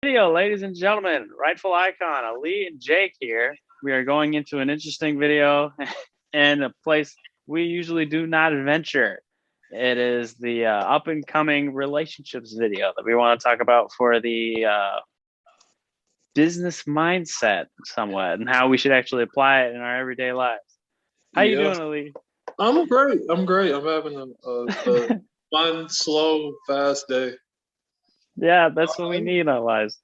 video, ladies and gentlemen. Rightful icon, Ali and Jake here. We are going into an interesting video and a place we usually do not venture. It is the up and coming relationships video that we want to talk about for the business mindset somewhat and how we should actually apply it in our everyday lives. How you doing, Ali? I'm great. I'm having a fun, slow, fast day. Yeah, that's what we need in our lives.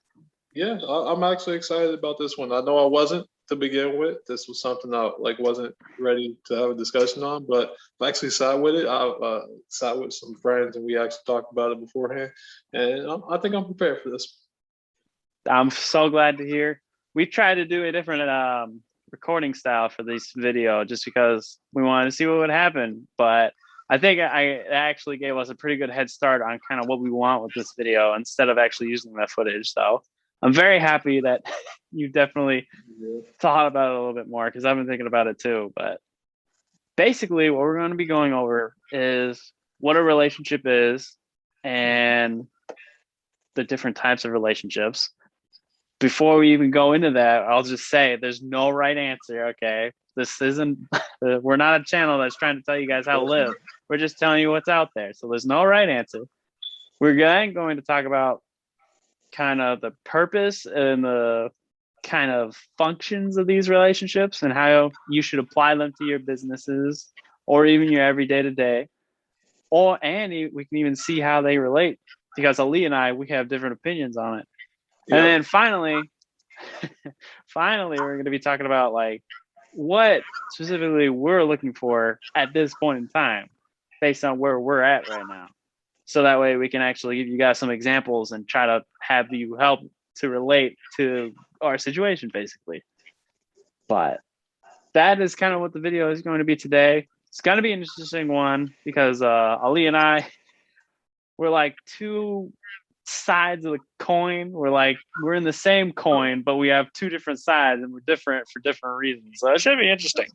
Yeah, I'm actually excited about this one. I know I wasn't to begin with. This was something I wasn't ready to have a discussion on, but I actually sat with it. I sat with some friends and we actually talked about it beforehand, and I think I'm prepared for this. I'm so glad to hear. We tried to do a different recording style for this video just because we wanted to see what would happen, but I think it actually gave us a pretty good head start on kind of what we want with this video instead of actually using that footage. So I'm very happy that you definitely thought about it a little bit more because I've been thinking about it too. But basically what we're going to be going over is what a relationship is and the different types of relationships. Before we even go into that, I'll just say there's no right answer, okay? This isn't, we're not a channel that's trying to tell you guys how to live. We're just telling you what's out there. So there's no right answer. We're going to talk about kind of the purpose and the kind of functions of these relationships and how you should apply them to your businesses or even your everyday to day. And we can even see how they relate because Ali and I, we have different opinions on it. Yep. And then finally, we're going to be talking about like what specifically we're looking for at this point in time based on where we're at right now. So that way we can actually give you guys some examples and try to have you help to relate to our situation basically. But that is kind of what the video is going to be today. It's going to be an interesting one because Ali and I, we're like two sides of the coin. We're in the same coin, but we have two different sides and we're different for different reasons. So it should be interesting.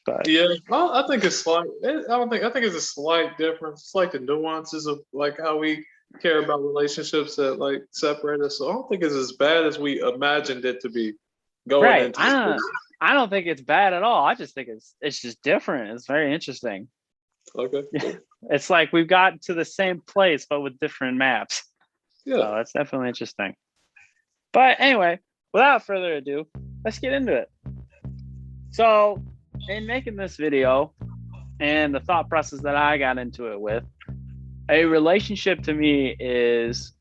But yeah, well, I think it's slight. I think it's a slight difference. It's like the nuances of like how we care about relationships that like separate us. So I don't think it's as bad as we imagined it to be. Going into I don't think it's bad at all. I just think it's just different. It's very interesting. Okay. It's like we've got to the same place but with different maps. Yeah, so it's definitely interesting. But anyway, without further ado, let's get into it. So in making this video and the thought process that I got into it with, a relationship to me is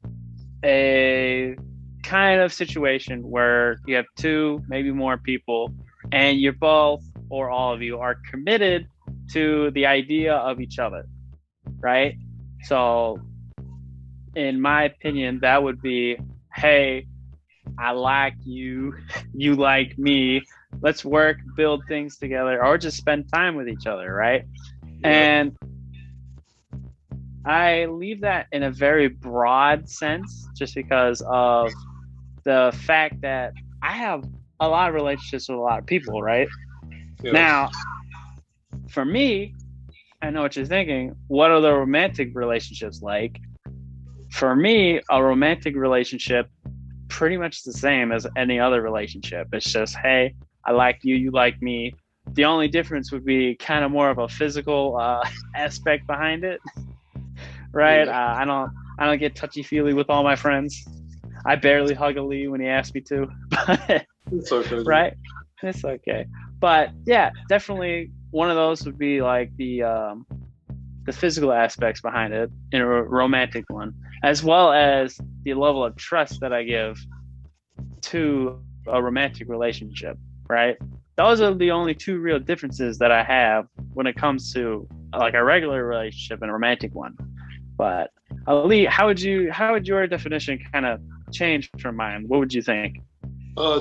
a kind of situation where you have two, maybe more people, and you're both or all of you are committed to the idea of each other, right? So in my opinion, that would be, hey, I like you, you like me, let's work, build things together, or just spend time with each other, right? Yeah. And I leave that in a very broad sense just because of the fact that I have a lot of relationships with a lot of people, right? Yeah. Now, for me, I know what you're thinking. What are the romantic relationships like? For me, a romantic relationship pretty much the same as any other relationship. It's just, hey, I like you, you like me. The only difference would be kind of more of a physical aspect behind it, right? Yeah. I don't get touchy-feely with all my friends. I barely hug Ali when he asks me to, but it's okay, right? It's okay. But yeah, definitely one of those would be like the physical aspects behind it in a romantic one, as well as the level of trust that I give to a romantic relationship, right? Those are the only two real differences that I have when it comes to like a regular relationship and a romantic one. But Ali, how would your definition kind of change from mine? What would you think?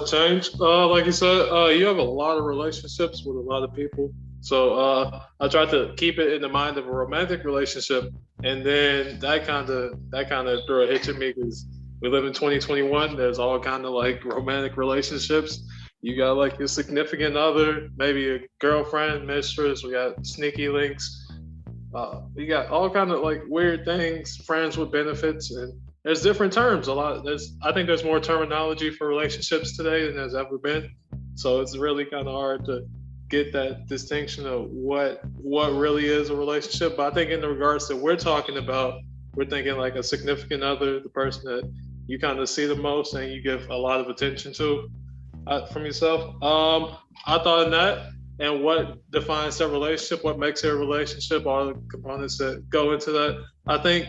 Change. Like you said, you have a lot of relationships with a lot of people. So I try to keep it in the mind of a romantic relationship, and then that kind of threw a hitch at me because we live in 2021. There's all kind of like romantic relationships. You got like your significant other, maybe a girlfriend, mistress. We got sneaky links. We got all kind of like weird things, friends with benefits, and there's different terms. I think there's more terminology for relationships today than there's ever been. So it's really kind of hard to get that distinction of what really is a relationship. But I think in the regards that we're talking about, we're thinking like a significant other, the person that you kind of see the most and you give a lot of attention to from yourself. I thought in that and what defines a relationship, what makes it a relationship, all the components that go into that. I think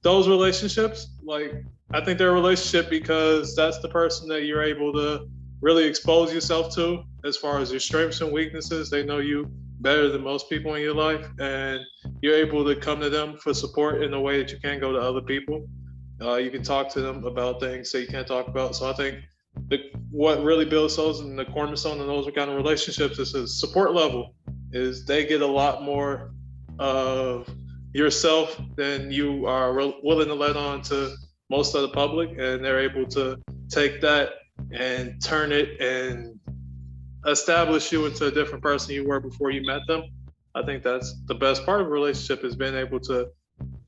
those relationships, like I think they're a relationship because that's the person that you're able to really expose yourself to as far as your strengths and weaknesses. They know you better than most people in your life, and you're able to come to them for support in a way that you can't go to other people. You can talk to them about things that you can't talk about. So I think what really builds those and the cornerstone of those kind of relationships is a support level. Is they get a lot more of yourself than you are willing to let on to most of the public, and they're able to take that and turn it and establish you into a different person you were before you met them. I think that's the best part of a relationship is being able to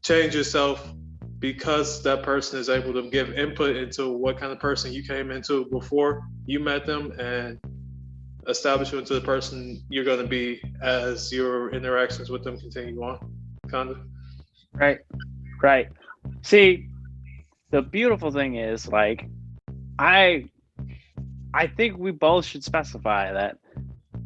change yourself because that person is able to give input into what kind of person you came into before you met them and establish you into the person you're going to be as your interactions with them continue on, kind of. Right. Right. See, the beautiful thing is like I I think we both should specify that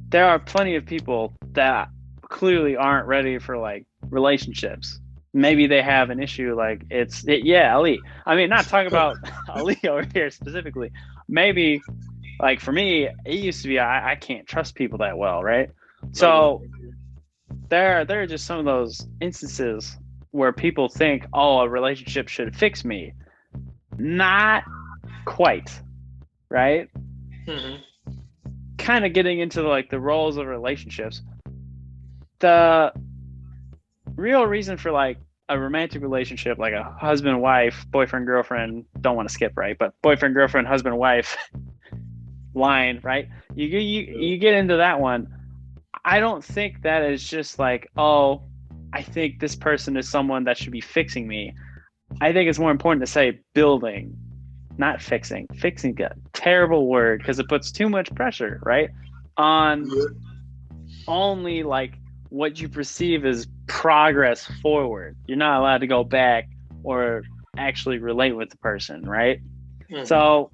there are plenty of people that clearly aren't ready for like relationships. Maybe they have an issue like yeah, Ali. I mean, not talking about Ali over here specifically. Maybe like for me, it used to be I can't trust people that well, right? So there are just some of those instances where people think, oh, a relationship should fix me. Not quite, right? Mm-hmm. Kind of getting into like the roles of relationships. The real reason for like a romantic relationship, like a husband wife, boyfriend girlfriend, don't want to skip, right? But boyfriend girlfriend, husband wife line, right? You get into that one. I don't think that is just like, oh, I think this person is someone that should be fixing me. I think it's more important to say building, not fixing. Fixing a terrible word because it puts too much pressure, right? On Yeah. only like what you perceive as progress forward. You're not allowed to go back or actually relate with the person, right? Mm-hmm. So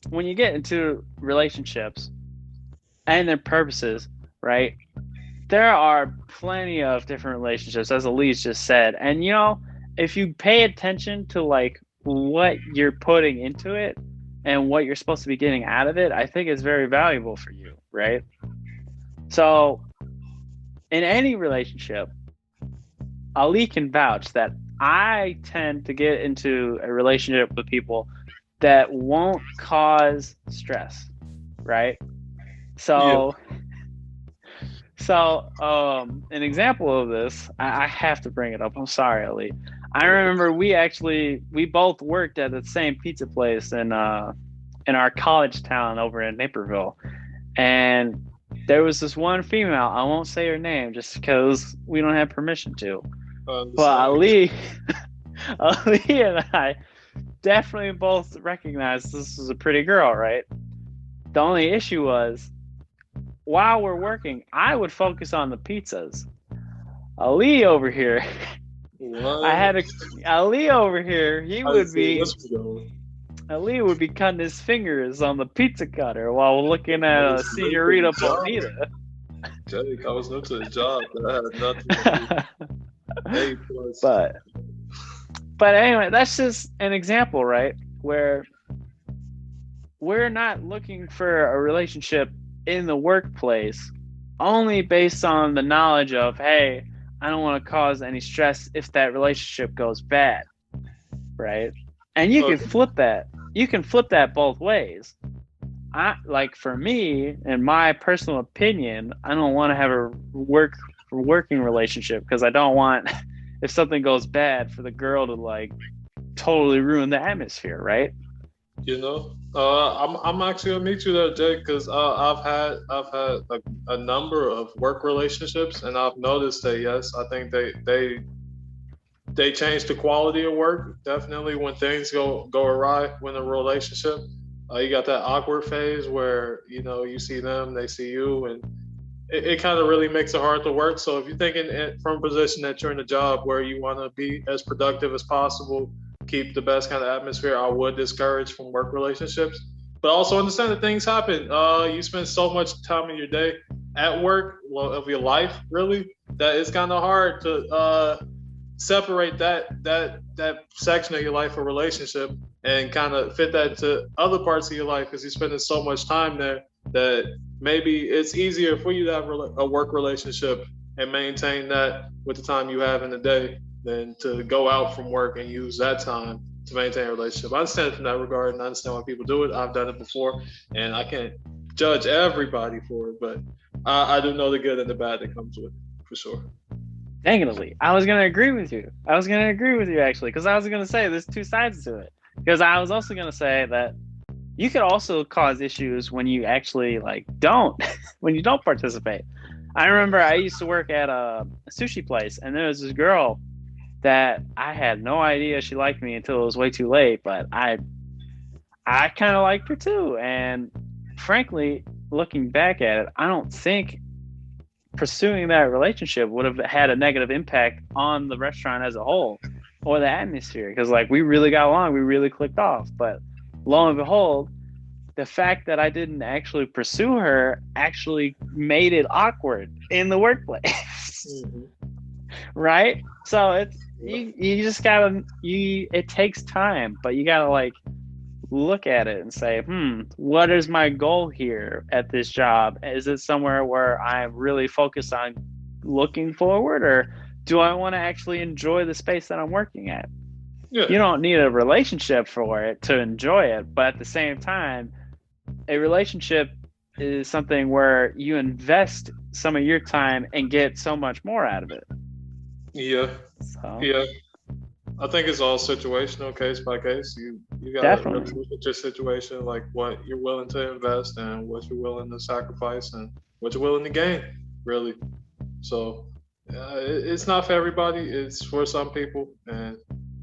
when you get into relationships and their purposes, right? There are plenty of different relationships, as Elise just said. And you know, if you pay attention to like what you're putting into it and what you're supposed to be getting out of it, I think it's very valuable for you, right? So in any relationship, Ali can vouch that I tend to get into a relationship with people that won't cause stress, right? Yeah. So an example of this, I have to bring it up. I'm sorry, Ali. I remember we both worked at the same pizza place in our college town over in Naperville, and there was this one female. I won't say her name just because we don't have permission to. I But understand. Ali and I definitely both recognized this was a pretty girl, right? The only issue was while we're working, I would focus on the pizzas. Ali over here, I What? had a Ali over here. I see this was going. Ali would be cutting his fingers on the pizza cutter while looking I at a was new to the Senorita job. Bonita. Jake, I was new to the job. That had nothing to do. A plus. but but anyway, that's just an example, right? Where we're not looking for a relationship in the workplace only based on the knowledge of, hey, I don't want to cause any stress if that relationship goes bad, right? And you can Okay. flip that. You can flip that both ways. I like for me, in my personal opinion, I don't want to have a working relationship because I don't want if something goes bad for the girl to like totally ruin the atmosphere, right? I'm actually gonna meet you there, Jake, because I've had a number of work relationships, and I've noticed that yes, I think they change the quality of work. Definitely when things go awry when a relationship, you got that awkward phase where you see them, they see you, and it kind of really makes it hard to work. So if you're thinking from a position that you're in a job where you want to be as productive as possible, keep the best kind of atmosphere, I would discourage from work relationships. But also understand that things happen. You spend so much time in your day at work, well, of your life, really, that it's kind of hard to separate that section of your life, a relationship, and kind of fit that to other parts of your life because you're spending so much time there that maybe it's easier for you to have a work relationship and maintain that with the time you have in the day than to go out from work and use that time to maintain a relationship. I understand from that regard, and I understand why people do it. I've done it before, and I can't judge everybody for it, but I do know the good and the bad that comes with it, for sure. Definitely. I was going to agree with you. Actually, because I was going to say there's two sides to it. Because I was also going to say that you could also cause issues when you actually don't when you don't participate. I remember I used to work at a sushi place, and there was this girl that I had no idea she liked me until it was way too late, but I kind of liked her too. And frankly, looking back at it, I don't think pursuing that relationship would have had a negative impact on the restaurant as a whole or the atmosphere, because we really got along, we really clicked off. But lo and behold, the fact that I didn't actually pursue her actually made it awkward in the workplace. Mm-hmm. Right? So it's you just gotta it takes time, but you gotta look at it and say, what is my goal here at this job? Is it somewhere where I'm really focused on looking forward, or do I want to actually enjoy the space that I'm working at? Yeah. You don't need a relationship for it to enjoy it, but at the same time, a relationship is something where you invest some of your time and get so much more out of it. Yeah. Yeah. I think it's all situational, case by case. You gotta really look at your situation, like what you're willing to invest and what you're willing to sacrifice and what you're willing to gain, really. So it's not for everybody. It's for some people, and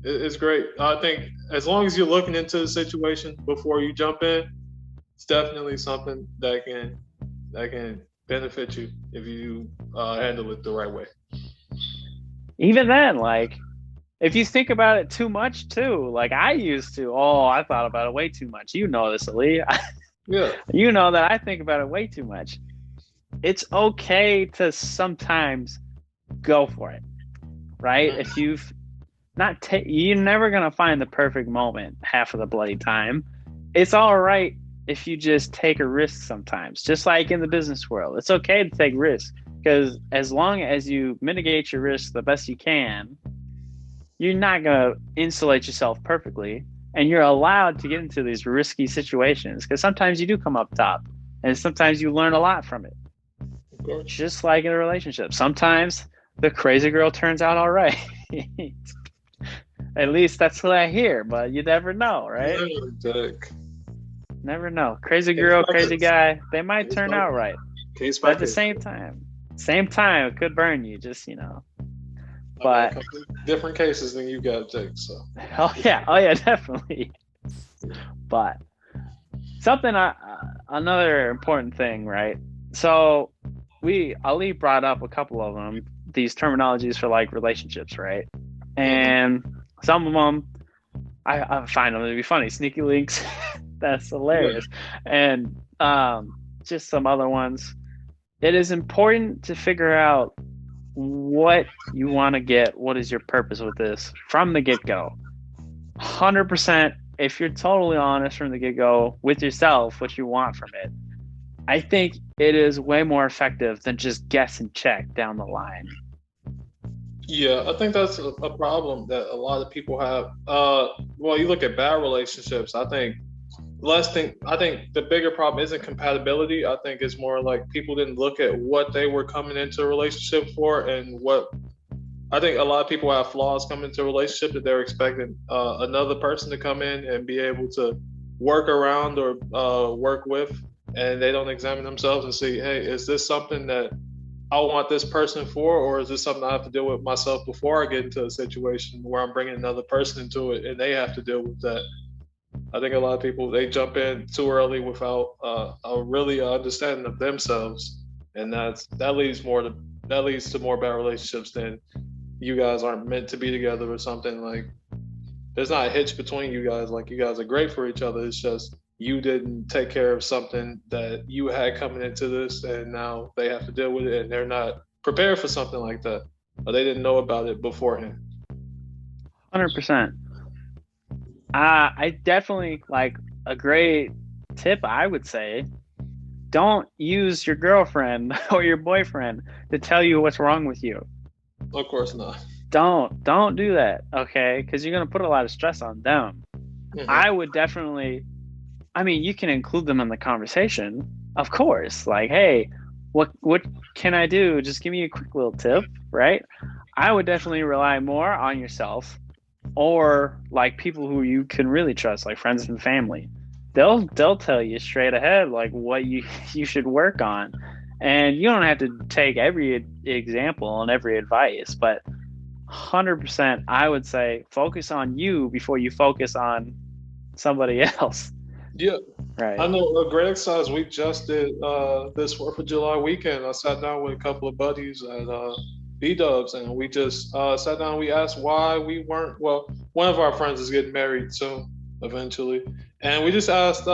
it's great. I think as long as you're looking into the situation before you jump in, it's definitely something that can benefit you if you handle it the right way. Even then, if you think about it too much too, I used to, I thought about it way too much. You know this, Ali. Yeah. You know that I think about it way too much. It's okay to sometimes go for it, right? Mm-hmm. If you've you're never going to find the perfect moment half of the bloody time. It's all right if you just take a risk sometimes, just like in the business world. It's okay to take risks, because as long as you mitigate your risk the best you can, you're not going to insulate yourself perfectly, and you're allowed to get into these risky situations, because sometimes you do come up top, and sometimes you learn a lot from it. Just like in a relationship, sometimes the crazy girl turns out all right. At least that's what I hear, but you never know, right? Never know. Crazy girl, crazy guy, they might turn out right. But at the same time, it could burn you, just But different cases than you got to take. So. Oh yeah, definitely. But another important thing, right? So Ali brought up a couple of them, these terminologies for relationships, right? And some of them, I find them to be funny. Sneaky links, that's hilarious. Yeah. And just some other ones. It is important to figure out what you want to get. What is your purpose with this from the get-go? 100%. If you're totally honest from the get-go with yourself, what you want from it, I think it is way more effective than just guess and check down the line. Yeah, I think that's a problem that a lot of people have. Well, you look at bad relationships, I think the bigger problem isn't compatibility. I think it's more like people didn't look at what they were coming into a relationship for, and what I think a lot of people have flaws coming into a relationship that they're expecting another person to come in and be able to work around or work with, and they don't examine themselves and see, hey, is this something that I want this person for, or is this something I have to deal with myself before I get into a situation where I'm bringing another person into it and they have to deal with that? I think a lot of people they jump in too early without a really understanding of themselves, and that leads to more bad relationships than you guys aren't meant to be together or something. Like there's not a hitch between you guys. Like you guys are great for each other. It's just you didn't take care of something that you had coming into this, and now they have to deal with it, and they're not prepared for something like that, or they didn't know about it beforehand. 100%. I definitely like a great tip. I would say don't use your girlfriend or your boyfriend to tell you what's wrong with you. Of course not. Don't do that, okay? Because you're gonna put a lot of stress on them. I Hmm. would definitely. I mean, you can include them in the conversation, of course. Like, hey, what can I do? Just give me a quick little tip, right? I would definitely rely more on yourself or like people who you can really trust, like friends and family. They'll tell you straight ahead like what you should work on. And you don't have to take every example and every advice, but 100% I would say focus on you before you focus on somebody else, Yeah, I right? know a great exercise we just did this Fourth of July weekend. I sat down with a couple of buddies at B Dubs, and we just sat down. We asked why we weren't. Well, one of our friends is getting married soon, eventually, and we just asked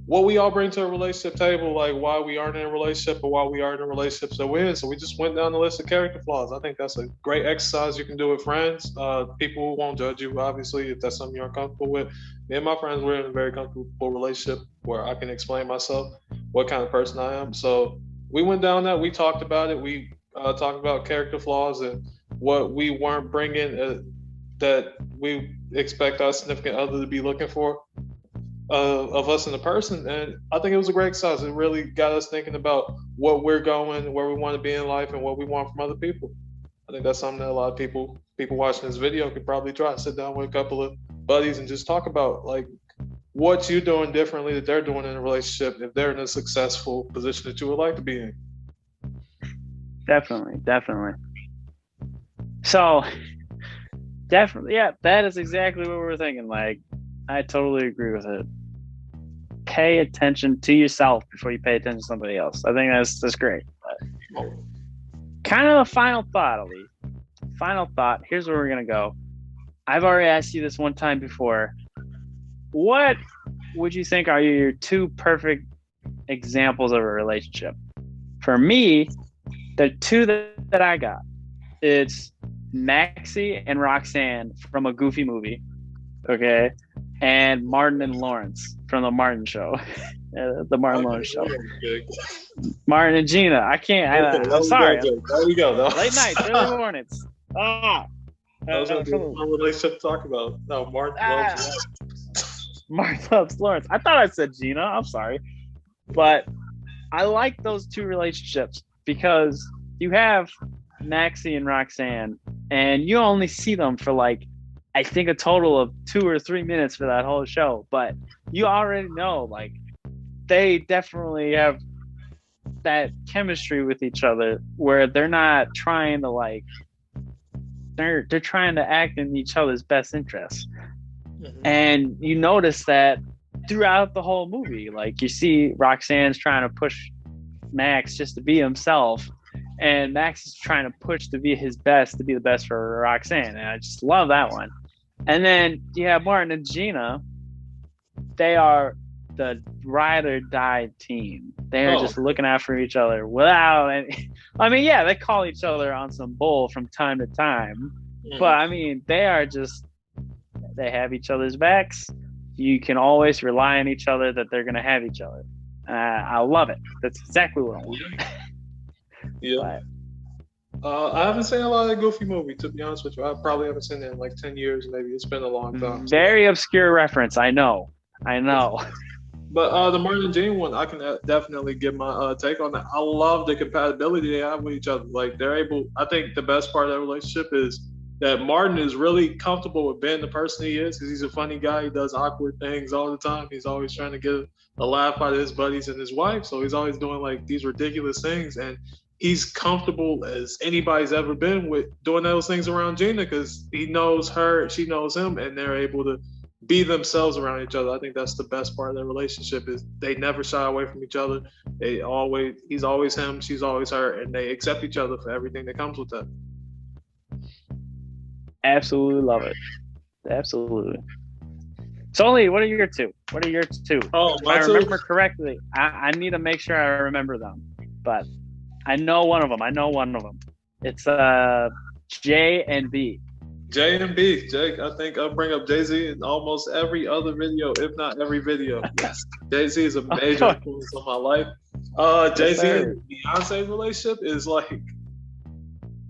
what we all bring to a relationship table, like why we aren't in a relationship or why we are in a relationship that we're in. So we just went down the list of character flaws. I think that's a great exercise you can do with friends. People won't judge you, obviously, if that's something you're uncomfortable with. Me and my friends were in a very comfortable relationship where I can explain myself, what kind of person I am. So we went down that. We talked about it. We talked about character flaws and what we weren't bringing that we expect our significant other to be looking for of us in a person. And I think it was a great exercise. It really got us thinking about what we're going, where we want to be in life, and what we want from other people. I think that's something that a lot of people watching this video could probably try. Sit down with a couple of buddies and just talk about like what you're doing differently that they're doing in a relationship if they're in a successful position that you would like to be in. Definitely, definitely. So definitely, yeah, that is exactly what we were thinking. Like, I totally agree with it. Pay attention to yourself before you pay attention to somebody else. I think that's great. Oh, Kind of a final thought, Ali. Final thought. Here's where we're gonna go. I've already asked you this one time before. What would you think are your two perfect examples of a relationship? For me, the two that I got, it's Maxie and Roxanne from a Goofy movie, okay, and Martin and Lawrence from the Martin Show, the Martin okay, Lawrence Show. that was big. Martin and Gina. I can't. Okay, that I'm was that sorry. joke. There we go. Late nights, early mornings. Ah, That was gonna be a from fun relationship to talk about. No, Martin loves ah, Martin loves Lawrence. I thought I said Gina. I'm sorry, but I like those two relationships because you have Maxie and Roxanne, and you only see them for like I think a total of 2 or 3 minutes for that whole show. But you already know like they definitely have that chemistry with each other where they're not trying to like they're trying to act in each other's best interests. hmm And you notice that throughout the whole movie. Like you see Roxanne's trying to push Max just to be himself, and Max is trying to push to be his best, to be the best for Roxanne. And I just love that one. And then you have Martin and Gina. They are the ride or die team. They are Oh, just looking out for each other without any. I mean, yeah, they call each other on some bull from time to time, but I hmm mean, they are just they have each other's backs. You can always rely on each other that they're going to have each other. I love it. That's exactly what I want. yeah, yeah. But I haven't seen a lot of that Goofy movie, to be honest with you. I probably haven't seen it in like 10 years, maybe. It's been a long time. So. very obscure reference. I know. I know. But the Martin and Jane one, I can definitely give my take on that. I love the compatibility they have with each other. Like they're able. I think the best part of that relationship is that Martin is really comfortable with being the person he is because he's a funny guy. He does awkward things all the time. He's always trying to get a laugh out of his buddies and his wife. So he's always doing like these ridiculous things, and he's comfortable as anybody's ever been with doing those things around Gina because he knows her, she knows him, and they're able to be themselves around each other. I think that's the best part of their relationship is they never shy away from each other. He's always him, she's always her, and they accept each other for everything that comes with that. Absolutely love it. Absolutely. Sully, what are your two? What are your two? Oh, if I remember correctly, I need to make sure I remember them. But I know one of them. It's J and B. J and B. Jake, I think I'll bring up Jay-Z in almost every other video, if not every video. Yes. Jay-Z is a major influence on my life. Jay-Z and Beyonce's relationship is like,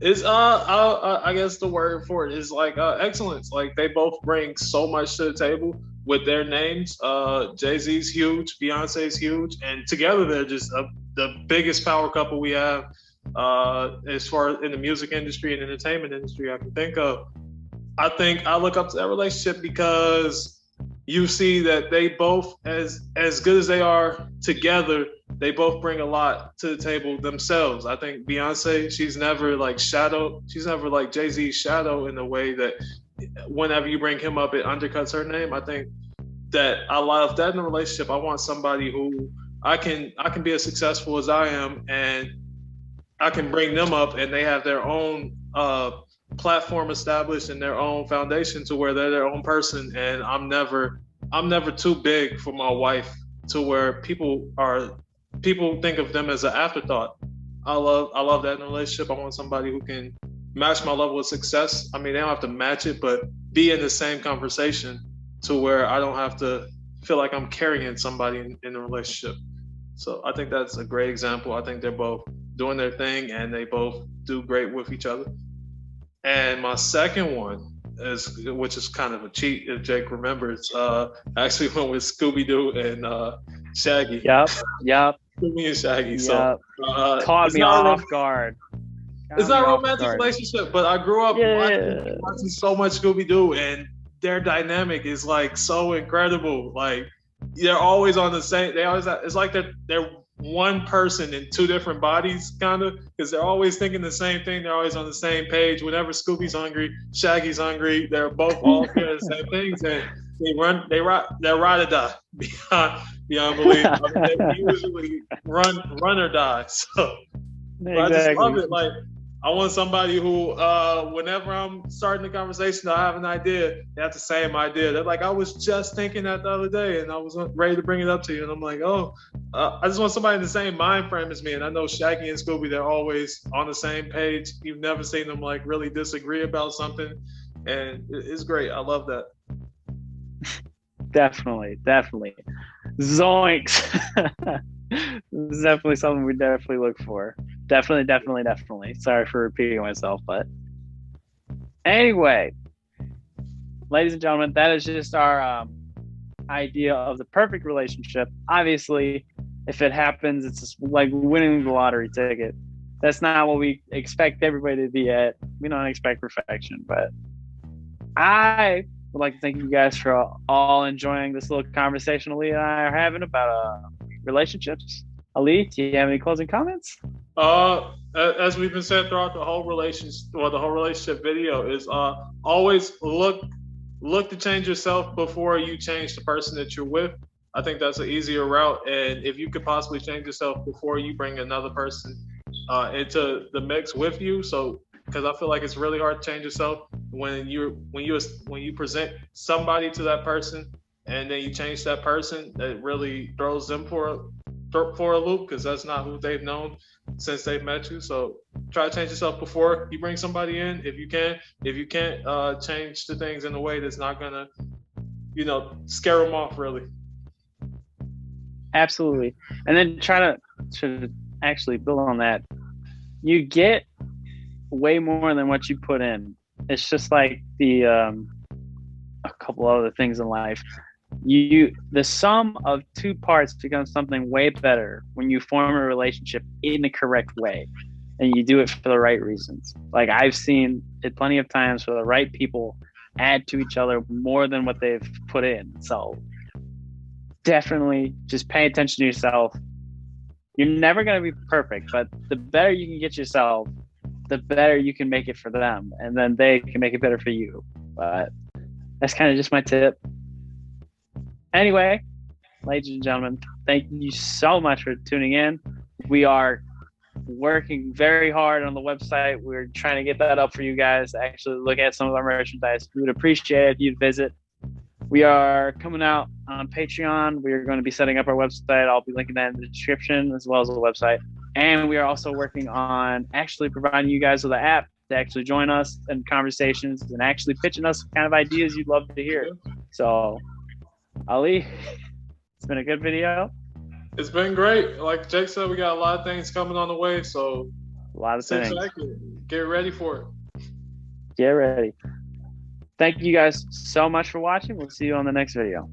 I guess the word for it is like excellence. Like they both bring so much to the table with their names. Jay-Z's huge, Beyonce's huge, and together they're just the biggest power couple we have as far as in the music industry and entertainment industry I can think of. I think I look up to that relationship because you see that they both, as good as they are together, they both bring a lot to the table themselves. I think Beyonce, she's never like Jay-Z's shadow in the way that whenever you bring him up, it undercuts her name. I think that I love that in a relationship. I want somebody who I can be as successful as I am, and I can bring them up, and they have their own platform established and their own foundation to where they're their own person, and I'm never too big for my wife to where people think of them as an afterthought. I love that in a relationship. I want somebody who can match my level of success. I mean, they don't have to match it, but be in the same conversation to where I don't have to feel like I'm carrying somebody in a relationship. So I think that's a great example. I think they're both doing their thing and they both do great with each other. And my second one which is kind of a cheat if Jake remembers, actually went with Scooby-Doo and Shaggy. Yep. Scooby and Shaggy. Yep. So caught me off guard. It's not a romantic relationship, but I grew up watching so much Scooby-Doo, and their dynamic is like so incredible. Like they're always on the same. It's like they're one person in two different bodies, kind of, because they're always thinking the same thing. They're always on the same page. Whenever Scooby's hungry, Shaggy's hungry. They're both all feeling the same things, and they're ride or die beyond belief. I mean, they usually run or die. So exactly. I just love it. Like I want somebody who, whenever I'm starting the conversation, I have an idea. They have the same idea. They're like, I was just thinking that the other day, and I was ready to bring it up to you. And I'm like, I just want somebody in the same mind frame as me. And I know Shaggy and Scooby, they're always on the same page. You've never seen them like really disagree about something, and it's great. I love that. Definitely. Zoinks. This is definitely something we definitely look for. Definitely. Sorry for repeating myself, but anyway, ladies and gentlemen, that is just our idea of the perfect relationship. Obviously, if it happens, it's just like winning the lottery ticket. That's not what we expect everybody to be at. We don't expect perfection, but I would like to thank you guys for all enjoying this little conversation Ali and I are having about relationships. Ali, do you have any closing comments? As we've been saying throughout the whole relationship video, is always look to change yourself before you change the person that you're with. I think that's an easier route, and if you could possibly change yourself before you bring another person into the mix with you, so because I feel like it's really hard to change yourself when you present somebody to that person and then you change that person, that really throws them for a loop, because that's not who they've known since they've met you. So try to change yourself before you bring somebody in, if you can. If you can't, change the things in a way that's not gonna, scare them off, really. Absolutely. And then try to actually build on that. You get way more than what you put in. It's just like a couple other things in life. The sum of two parts becomes something way better when you form a relationship in the correct way and you do it for the right reasons. Like I've seen it plenty of times where the right people add to each other more than what they've put in. So definitely just pay attention to yourself, You're never going to be perfect, but the better you can get yourself, the better you can make it for them, and then they can make it better for you. But that's kind of just my tip. Anyway, ladies and gentlemen, thank you so much for tuning in. We are working very hard on the website. We're trying to get that up for you guys to actually look at some of our merchandise. We would appreciate it if you'd visit. We are coming out on Patreon. We are going to be setting up our website. I'll be linking that in the description as well as the website. And we are also working on actually providing you guys with an app to actually join us in conversations and actually pitching us kind of ideas you'd love to hear. So, Ali, it's been a good video. It's been great. Like Jake said, we got a lot of things coming on the way. So, a lot of things. Get ready for it. Get ready. Thank you guys so much for watching. We'll see you on the next video.